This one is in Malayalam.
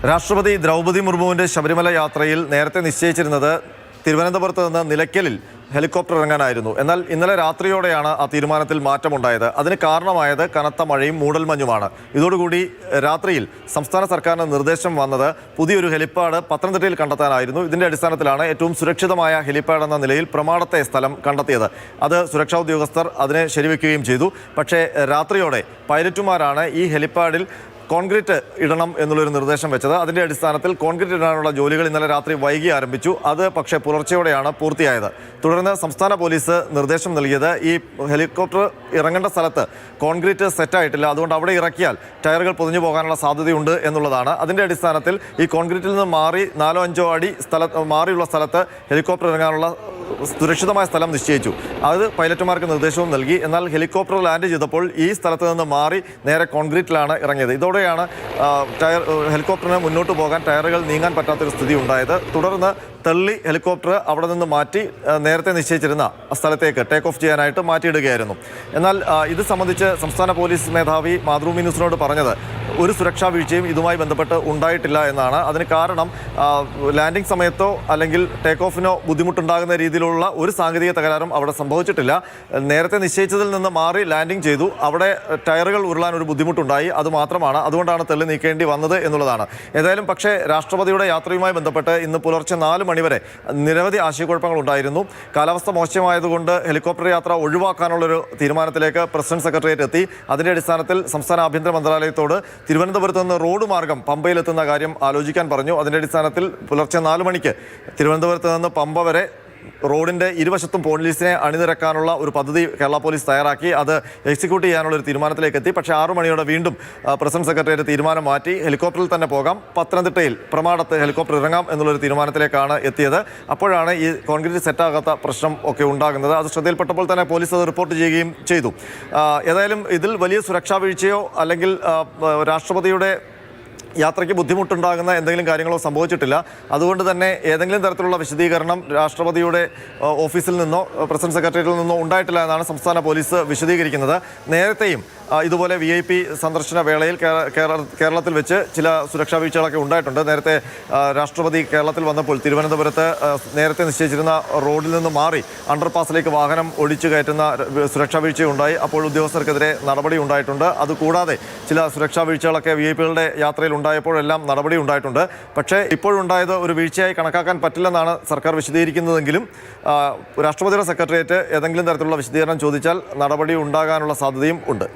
രാഷ്ട്രപതി ദ്രൗപദി മുർമുവിന്റെ ശബരിമല യാത്രയിൽ നേരത്തെ നിശ്ചയിച്ചിരുന്നത് തിരുവനന്തപുരത്ത് നിന്ന് നിലയ്ക്കലിൽ ഹെലികോപ്റ്റർ ഇറങ്ങാനായിരുന്നു. എന്നാൽ ഇന്നലെ രാത്രിയോടെയാണ് ആ തീരുമാനത്തിൽ മാറ്റമുണ്ടായത്. അതിന് കാരണമായത് കനത്ത മഴയും മൂടൽമഞ്ഞുമാണ്. ഇതോടുകൂടി രാത്രിയിൽ സംസ്ഥാന സർക്കാരിന് നിർദ്ദേശം വന്നത് പുതിയൊരു ഹെലിപ്പാഡ് പത്തനംതിട്ടയിൽ കണ്ടെത്താനായിരുന്നു. ഇതിന്റെ അടിസ്ഥാനത്തിലാണ് ഏറ്റവും സുരക്ഷിതമായ ഹെലിപ്പാഡ് എന്ന നിലയിൽ പ്രമാണത്തെ സ്ഥലം കണ്ടെത്തിയത്. അത് സുരക്ഷാ ഉദ്യോഗസ്ഥർ അതിനെ ശരിവെക്കുകയും ചെയ്തു. പക്ഷേ രാത്രിയോടെ പൈലറ്റുമാരാണ് ഈ ഹെലിപ്പാഡിൽ കോൺക്രീറ്റ് ഇടണം എന്നുള്ളൊരു നിർദ്ദേശം വെച്ചത്. അതിൻ്റെ അടിസ്ഥാനത്തിൽ കോൺക്രീറ്റ് ഇടാനുള്ള ജോലികൾ ഇന്നലെ രാത്രി വൈകി ആരംഭിച്ചു. അത് പക്ഷേ പുലർച്ചെയോടെയാണ് പൂർത്തിയായത്. തുടർന്ന് സംസ്ഥാന പോലീസ് നിർദ്ദേശം നൽകിയത് ഈ ഹെലികോപ്റ്റർ ഇറങ്ങേണ്ട സ്ഥലത്ത് കോൺക്രീറ്റ് സെറ്റായിട്ടില്ല, അതുകൊണ്ട് അവിടെ ഇറക്കിയാൽ ടയറുകൾ പൊതിഞ്ഞു പോകാനുള്ള സാധ്യതയുണ്ട് എന്നുള്ളതാണ്. അതിൻ്റെ അടിസ്ഥാനത്തിൽ ഈ കോൺക്രീറ്റിൽ നിന്ന് മാറി 4-5 അടി മാറിയുള്ള സ്ഥലത്ത് ഹെലികോപ്റ്റർ ഇറങ്ങാനുള്ള സുരക്ഷിതമായ സ്ഥലം നിശ്ചയിച്ചു. അത് പൈലറ്റുമാർക്ക് നിർദ്ദേശവും നൽകി. എന്നാൽ ഹെലികോപ്റ്റർ ലാൻഡ് ചെയ്തപ്പോൾ ഈ സ്ഥലത്ത് നിന്ന് മാറി നേരെ കോൺക്രീറ്റിലാണ് ഇറങ്ങിയത്. ഇതോടെയാണ് ഹെലികോപ്റ്ററിന് മുന്നോട്ട് പോകാൻ ടയറുകൾ നീങ്ങാൻ പറ്റാത്തൊരു സ്ഥിതി ഉണ്ടായത്. തുടർന്ന് തള്ളി ഹെലികോപ്റ്റർ അവിടെ നിന്ന് മാറ്റി നേരത്തെ നിശ്ചയിച്ചിരുന്ന സ്ഥലത്തേക്ക് ടേക്ക് ഓഫ് ചെയ്യാനായിട്ട് മാറ്റിയിടുകയായിരുന്നു. എന്നാൽ ഇത് സംബന്ധിച്ച് സംസ്ഥാന പോലീസ് മേധാവി മാതൃഭൂമി ന്യൂസിനോട് പറഞ്ഞത് ഒരു സുരക്ഷാ വീഴ്ചയും ഇതുമായി ബന്ധപ്പെട്ട് ഉണ്ടായിട്ടില്ല എന്നാണ്. അതിന് കാരണം ലാൻഡിംഗ് സമയത്തോ അല്ലെങ്കിൽ ടേക്ക് ഓഫിനോ ബുദ്ധിമുട്ടുണ്ടാകുന്ന രീതിയിലുള്ള ഒരു സാങ്കേതിക തകരാറും അവിടെ സംഭവിച്ചിട്ടില്ല. നേരത്തെ നിശ്ചയിച്ചതിൽ നിന്ന് മാറി ലാൻഡിംഗ് ചെയ്തു. അവിടെ ടയറുകൾ ഉരുളാൻ ഒരു ബുദ്ധിമുട്ടുണ്ടായി, അതുമാത്രമാണ്. അതുകൊണ്ടാണ് തള്ളി നീക്കേണ്ടി വന്നത് എന്നുള്ളതാണ്. ഏതായാലും പക്ഷേ രാഷ്ട്രപതിയുടെ യാത്രയുമായി ബന്ധപ്പെട്ട് ഇന്ന് പുലർച്ചെ 4 മണി വരെ നിരവധി ആശയക്കുഴപ്പങ്ങൾ ഉണ്ടായിരുന്നു. കാലാവസ്ഥ മോശമായതുകൊണ്ട് ഹെലികോപ്റ്റർ യാത്ര ഒഴിവാക്കാനുള്ളൊരു തീരുമാനത്തിലേക്ക് പ്രസിഡന്റ് സെക്രട്ടേറിയറ്റ് എത്തി. അതിൻ്റെ അടിസ്ഥാനത്തിൽ സംസ്ഥാന ആഭ്യന്തര മന്ത്രാലയത്തോട് തിരുവനന്തപുരത്ത് നിന്ന് റോഡ് മാർഗം പമ്പയിലെത്തുന്ന കാര്യം ആലോചിക്കാൻ പറഞ്ഞു. അതിൻ്റെ അടിസ്ഥാനത്തിൽ പുലർച്ചെ 4 മണിക്ക് തിരുവനന്തപുരത്ത് നിന്ന് പമ്പ വരെ റോഡിൻ്റെ ഇരുവശത്തും പോലീസിനെ അണിനിരക്കാനുള്ള ഒരു പദ്ധതി കേരള പോലീസ് തയ്യാറാക്കി. അത് എക്സിക്യൂട്ട് ചെയ്യാനുള്ള ഒരു തീരുമാനത്തിലേക്ക് എത്തി. പക്ഷേ 6 മണിയോടെ വീണ്ടും പ്രസിഡന്റ് സെക്രട്ടേറിയറ്റ് തീരുമാനം മാറ്റി ഹെലികോപ്റ്ററിൽ തന്നെ പോകാം, പത്തനംതിട്ടയിൽ പ്രമാടത്ത് ഹെലികോപ്റ്റർ ഇറങ്ങാം എന്നുള്ളൊരു തീരുമാനത്തിലേക്കാണ് എത്തിയത്. അപ്പോഴാണ് ഈ കോൺക്രീറ്റ് സെറ്റാകാത്ത പ്രശ്നം ഒക്കെ ഉണ്ടാകുന്നത്. അത് ശ്രദ്ധയിൽപ്പെട്ടപ്പോൾ തന്നെ പോലീസ് അത് റിപ്പോർട്ട് ചെയ്യുകയും ചെയ്തു. ഏതായാലും ഇതിൽ വലിയ സുരക്ഷാ വീഴ്ചയോ അല്ലെങ്കിൽ രാഷ്ട്രപതിയുടെ യാത്രയ്ക്ക് ബുദ്ധിമുട്ടുണ്ടാകുന്ന എന്തെങ്കിലും കാര്യങ്ങളോ സംഭവിച്ചിട്ടില്ല. അതുകൊണ്ട് തന്നെ ഏതെങ്കിലും തരത്തിലുള്ള വിശദീകരണം രാഷ്ട്രപതിയുടെ ഓഫീസിൽ നിന്നോ പ്രസിഡന്റ് സെക്രട്ടേറിയറ്റിൽ നിന്നോ ഉണ്ടായിട്ടില്ല എന്നാണ് സംസ്ഥാന പോലീസ് വിശദീകരിക്കുന്നത്. നേരത്തെയും ഇതുപോലെ VIP സന്ദർശന വേളയിൽ കേരളത്തിൽ വെച്ച് ചില സുരക്ഷാ വീഴ്ചകളൊക്കെ ഉണ്ടായിട്ടുണ്ട്. നേരത്തെ രാഷ്ട്രപതി കേരളത്തിൽ വന്നപ്പോൾ തിരുവനന്തപുരത്ത് നേരത്തെ നിശ്ചയിച്ചിരുന്ന റോഡിൽ നിന്ന് മാറി അണ്ടർപാസിലേക്ക് വാഹനം ഒഴിച്ചു കയറ്റുന്ന സുരക്ഷാ വീഴ്ചയുണ്ടായി. അപ്പോൾ ഉദ്യോഗസ്ഥർക്കെതിരെ നടപടി ഉണ്ടായിട്ടുണ്ട്. അതുകൂടാതെ ചില സുരക്ഷാ വീഴ്ചകളൊക്കെ VIPകളുടെ യാത്രയിൽ ഉണ്ടായപ്പോഴെല്ലാം നടപടി ഉണ്ടായിട്ടുണ്ട്. പക്ഷേ ഇപ്പോഴുണ്ടായത് ഒരു വീഴ്ചയായി കണക്കാക്കാൻ പറ്റില്ലെന്നാണ് സർക്കാർ വിശദീകരിക്കുന്നതെങ്കിലും രാഷ്ട്രപതിയുടെ സെക്രട്ടേറിയറ്റ് ഏതെങ്കിലും തരത്തിലുള്ള വിശദീകരണം ചോദിച്ചാൽ നടപടി ഉണ്ടാകാനുള്ള സാധ്യതയും ഉണ്ട്.